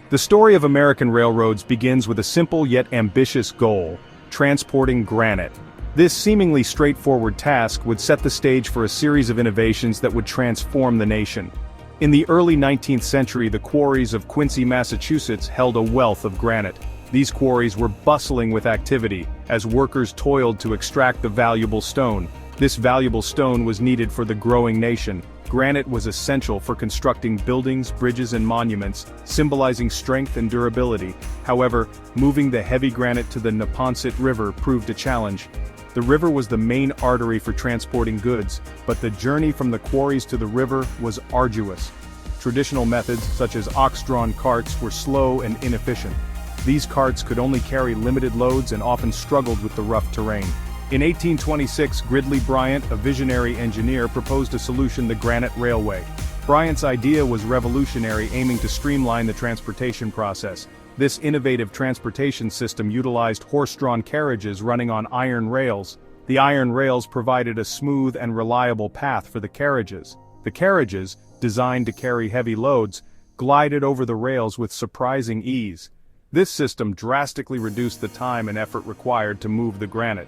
The story of American railroads begins with a simple yet ambitious goal: transporting granite. This seemingly straightforward task would set the stage for a series of innovations that would transform the nation. In the early 19th century, the quarries of Quincy, Massachusetts held a wealth of granite. These quarries were bustling with activity, as workers toiled to extract the valuable stone. This valuable stone was needed for the growing nation. Granite was essential for constructing buildings, bridges and monuments, symbolizing strength and durability. However, moving the heavy granite to the Neponset River proved a challenge. The river was the main artery for transporting goods, but the journey from the quarries to the river was arduous. Traditional methods, such as ox-drawn carts, were slow and inefficient. These carts could only carry limited loads and often struggled with the rough terrain. In 1826, Gridley Bryant, a visionary engineer, proposed a solution: the granite railway. Bryant's idea was revolutionary, aiming to streamline the transportation process. This innovative transportation system utilized horse-drawn carriages running on iron rails. The iron rails provided a smooth and reliable path for the carriages. The carriages, designed to carry heavy loads, glided over the rails with surprising ease. This system drastically reduced the time and effort required to move the granite.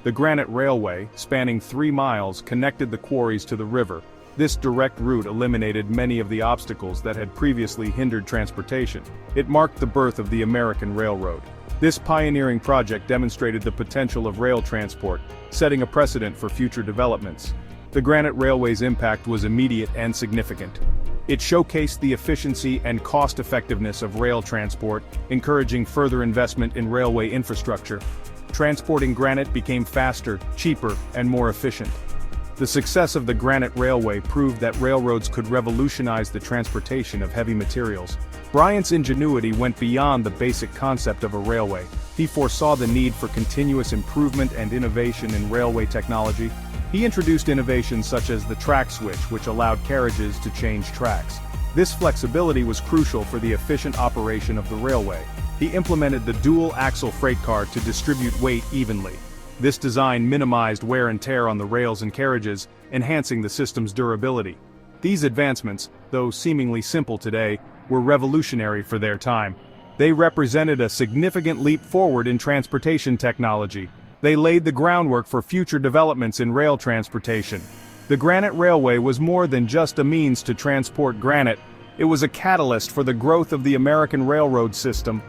The granite railway, spanning 3 miles, connected the quarries to the river. This direct route eliminated many of the obstacles that had previously hindered transportation. It marked the birth of the American Railroad. This pioneering project demonstrated the potential of rail transport, setting a precedent for future developments. The granite railway's impact was immediate and significant. It showcased the efficiency and cost-effectiveness of rail transport, encouraging further investment in railway infrastructure. Transporting granite became faster, cheaper, and more efficient. The success of the granite railway proved that railroads could revolutionize the transportation of heavy materials. Bryant's ingenuity went beyond the basic concept of a railway. He foresaw the need for continuous improvement and innovation in railway technology. He introduced innovations such as the track switch, which allowed carriages to change tracks. This flexibility was crucial for the efficient operation of the railway. He implemented the dual-axle freight car to distribute weight evenly. This design minimized wear and tear on the rails and carriages, enhancing the system's durability. These advancements, though seemingly simple today, were revolutionary for their time. They represented a significant leap forward in transportation technology. They laid the groundwork for future developments in rail transportation. The granite railway was more than just a means to transport granite. It was a catalyst for the growth of the American railroad system.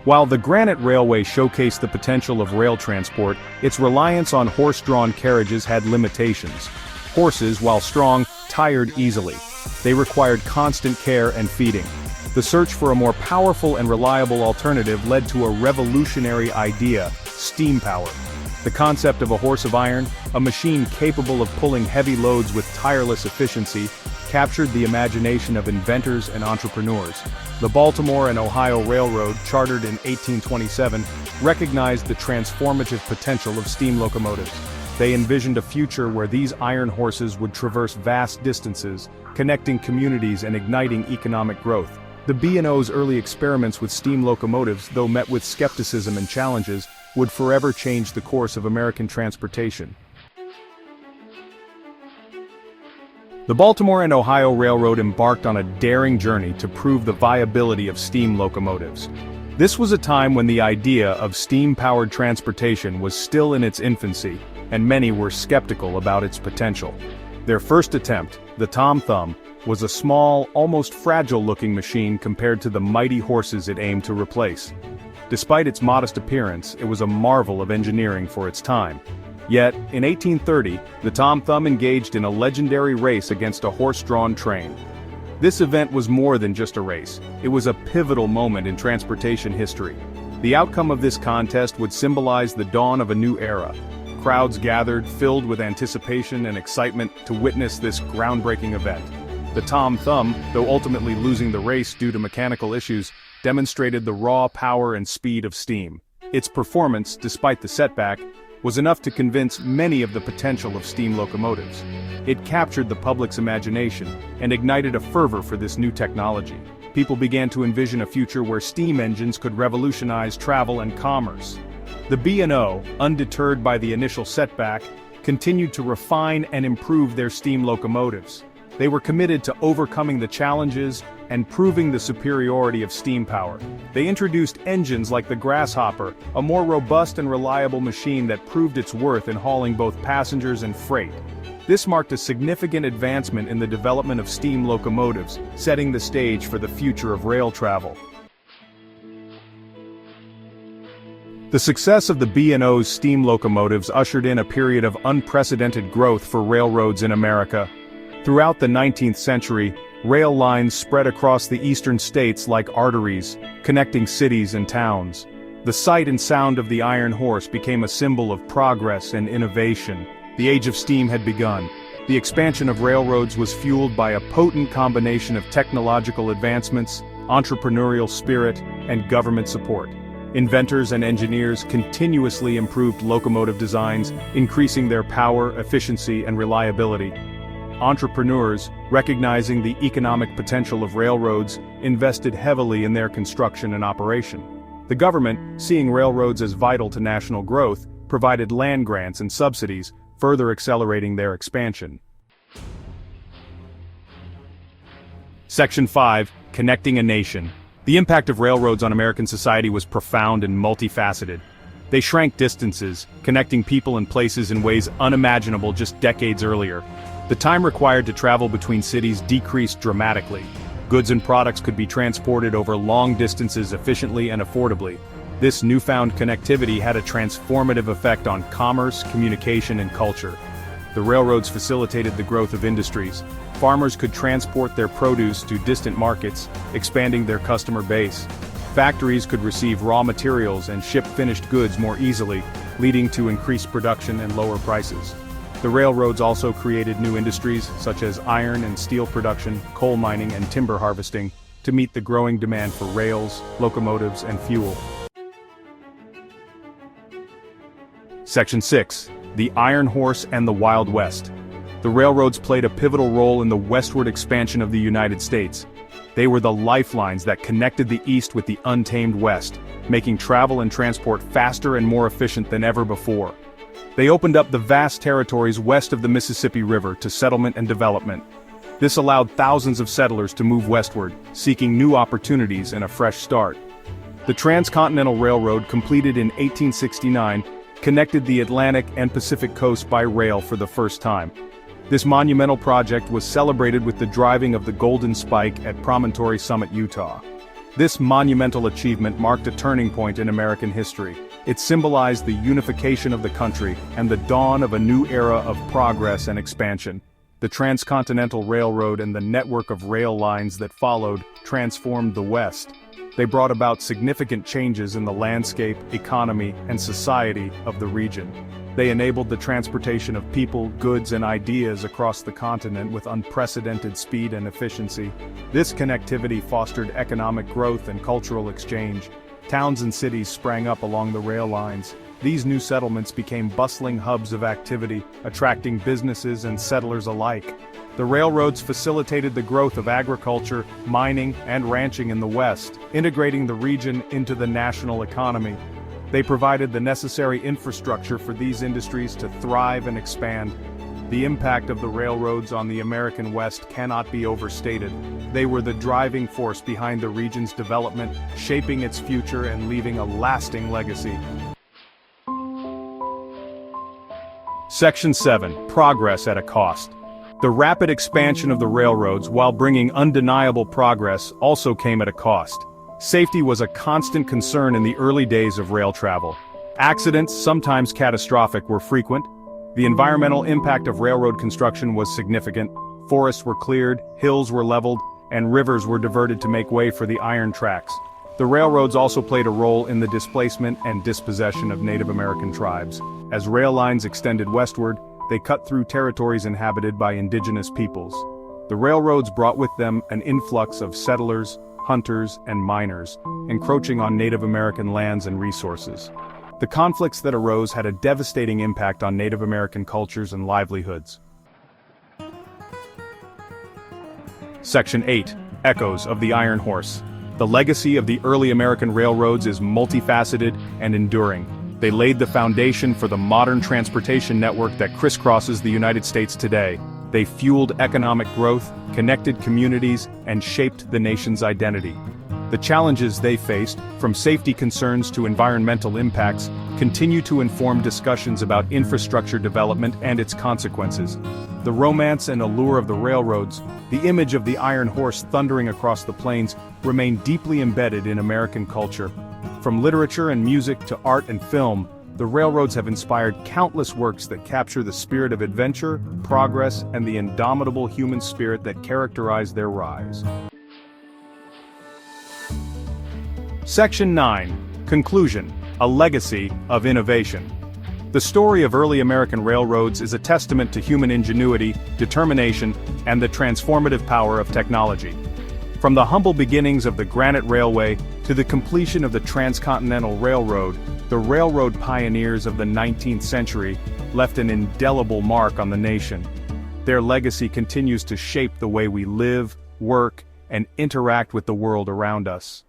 While the granite railway showcased the potential of rail transport, its reliance on horse-drawn carriages had limitations. Horses, while strong, tired easily. They required constant care and feeding. The search for a more powerful and reliable alternative led to a revolutionary idea: steam power. The concept of a horse of iron, a machine capable of pulling heavy loads with tireless efficiency, captured the imagination of inventors and entrepreneurs. The Baltimore and Ohio Railroad, chartered in 1827, recognized the transformative potential of steam locomotives. They envisioned a future where these iron horses would traverse vast distances, connecting communities and igniting economic growth. The B&O's early experiments with steam locomotives, though met with skepticism and challenges, would forever change the course of American transportation. The Baltimore and Ohio Railroad embarked on a daring journey to prove the viability of steam locomotives. This was a time when the idea of steam-powered transportation was still in its infancy, and many were skeptical about its potential. Their first attempt, the Tom Thumb, was a small, almost fragile-looking machine compared to the mighty horses it aimed to replace. Despite its modest appearance, it was a marvel of engineering for its time. Yet, in 1830, the Tom Thumb engaged in a legendary race against a horse-drawn train. This event was more than just a race. It was a pivotal moment in transportation history. The outcome of this contest would symbolize the dawn of a new era. Crowds gathered, filled with anticipation and excitement, to witness this groundbreaking event. The Tom Thumb, though ultimately losing the race due to mechanical issues, demonstrated the raw power and speed of steam. Its performance, despite the setback, was enough to convince many of the potential of steam locomotives. It captured the public's imagination and ignited a fervor for this new technology. People began to envision a future where steam engines could revolutionize travel and commerce. The B&O, undeterred by the initial setback, continued to refine and improve their steam locomotives. They were committed to overcoming the challenges and proving the superiority of steam power. They introduced engines like the Grasshopper, a more robust and reliable machine that proved its worth in hauling both passengers and freight. This marked a significant advancement in the development of steam locomotives, setting the stage for the future of rail travel. The success of the B&O's steam locomotives ushered in a period of unprecedented growth for railroads in America. Throughout the 19th century, rail lines spread across the eastern states like arteries, connecting cities and towns. The sight and sound of the iron horse became a symbol of progress and innovation. The age of steam had begun. The expansion of railroads was fueled by a potent combination of technological advancements, entrepreneurial spirit, and government support. Inventors and engineers continuously improved locomotive designs, increasing their power, efficiency, and reliability. Entrepreneurs, recognizing the economic potential of railroads, invested heavily in their construction and operation. The government, seeing railroads as vital to national growth, provided land grants and subsidies, further accelerating their expansion. Section 5. Connecting a Nation. The impact of railroads on American society was profound and multifaceted. They shrank distances, connecting people and places in ways unimaginable just decades earlier. The time required to travel between cities decreased dramatically. Goods and products could be transported over long distances efficiently and affordably. This newfound connectivity had a transformative effect on commerce, communication, and culture. The railroads facilitated the growth of industries. Farmers could transport their produce to distant markets, expanding their customer base. Factories could receive raw materials and ship finished goods more easily, leading to increased production and lower prices. The railroads also created new industries, such as iron and steel production, coal mining, and timber harvesting, to meet the growing demand for rails, locomotives, and fuel. Section 6. The Iron Horse and the Wild West. The railroads played a pivotal role in the westward expansion of the United States. They were the lifelines that connected the East with the untamed West, making travel and transport faster and more efficient than ever before. They opened up the vast territories west of the Mississippi River to settlement and development. This allowed thousands of settlers to move westward, seeking new opportunities and a fresh start. The Transcontinental Railroad, completed in 1869, connected the Atlantic and Pacific coast by rail for the first time. This monumental project was celebrated with the driving of the Golden Spike at Promontory Summit, Utah. This monumental achievement marked a turning point in American history. It symbolized the unification of the country and the dawn of a new era of progress and expansion. The Transcontinental Railroad and the network of rail lines that followed transformed the West. They brought about significant changes in the landscape, economy, and society of the region. They enabled the transportation of people, goods, and ideas across the continent with unprecedented speed and efficiency. This connectivity fostered economic growth and cultural exchange. Towns and cities sprang up along the rail lines. These new settlements became bustling hubs of activity, attracting businesses and settlers alike. The railroads facilitated the growth of agriculture, mining, and ranching in the West, integrating the region into the national economy. They provided the necessary infrastructure for these industries to thrive and expand. The impact of the railroads on the American West cannot be overstated. They were the driving force behind the region's development, shaping its future and leaving a lasting legacy. Section 7. Progress at a cost. The rapid expansion of the railroads, while bringing undeniable progress, also came at a cost. Safety was a constant concern in the early days of rail travel. Accidents, sometimes catastrophic, were frequent. The environmental impact of railroad construction was significant. Forests were cleared, hills were leveled, and rivers were diverted to make way for the iron tracks. The railroads also played a role in the displacement and dispossession of Native American tribes. As rail lines extended westward, they cut through territories inhabited by indigenous peoples. The railroads brought with them an influx of settlers, hunters, and miners, encroaching on Native American lands and resources. The conflicts that arose had a devastating impact on Native American cultures and livelihoods. Section 8. Echoes of the Iron Horse. The legacy of the early American railroads is multifaceted and enduring. They laid the foundation for the modern transportation network that crisscrosses the United States today. They fueled economic growth, connected communities, and shaped the nation's identity. The challenges they faced, from safety concerns to environmental impacts, continue to inform discussions about infrastructure development and its consequences. The romance and allure of the railroads, the image of the iron horse thundering across the plains, remain deeply embedded in American culture. From literature and music to art and film, the railroads have inspired countless works that capture the spirit of adventure, progress, and the indomitable human spirit that characterize their rise. Section 9. Conclusion: A legacy of innovation. The story of early American railroads is a testament to human ingenuity, determination, and the transformative power of technology. From the humble beginnings of the Granite Railway to the completion of the Transcontinental Railroad, the railroad pioneers of the 19th century left an indelible mark on the nation. Their legacy continues to shape the way we live, work, and interact with the world around us.